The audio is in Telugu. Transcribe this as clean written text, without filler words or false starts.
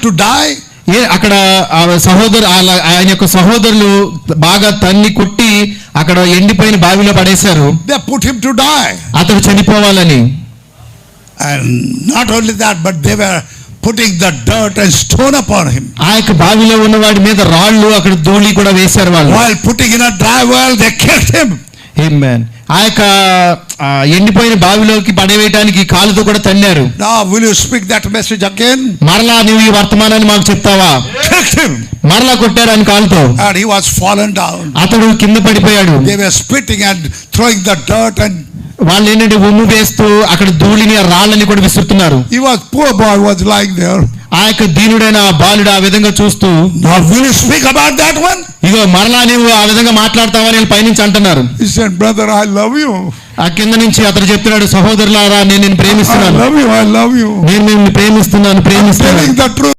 to die? అక్కడ ఆయన యొక్క సహోదరులు బాగా తన్ని కొట్టి అక్కడ ఎండిపోయిన బావిలో పడేశారు. They put him to die. అతడు చనిపోవాలని. And not only that, but they were putting the dirt and stone upon him. ఆ యొక్క బావిలో ఉన్న వాడి మీద రాళ్ళు అక్కడ ధూళి కూడా వేశారు వాళ్ళు. While putting in a dry well, they killed him. Amen. ఆ యొక్క ఎండిపోయిన బావిలోకి పడవేయడానికి కాలుతో కూడా తన్నారు. Now will you speak that message again? మరలా నువ్వు ఈ వర్తమానాన్ని మాకు చెప్తావా? Kicked him. మరలా కొట్టారు ఆయన కాలుతో. And he was fallen down. అతడు కింద పడిపోయాడు. They were spitting and throwing the dirt and వాళ్ళు ఏంటంటే ఉమ్ము వేస్తూ అక్కడ ధూళిని రాళ్ళని కూడా విసురుతున్నారు. he was, poor boy was lying there. ఆ యొక్క దీనుడైన బాలుడు ఆ విధంగా చూస్తూ, now will you speak about that one? ఇగో మరలా నువ్వు ఆ విధంగా మాట్లాడతావని పైనుంచి అంటున్నారు. He said, brother, I love you. ఆ కింద నుంచి అతడు చెప్తున్నాడు, సహోదరులారా నేను ప్రేమిస్తున్నాను. I love you. నేను నిన్ను ప్రేమిస్తున్నాను. Telling the truth.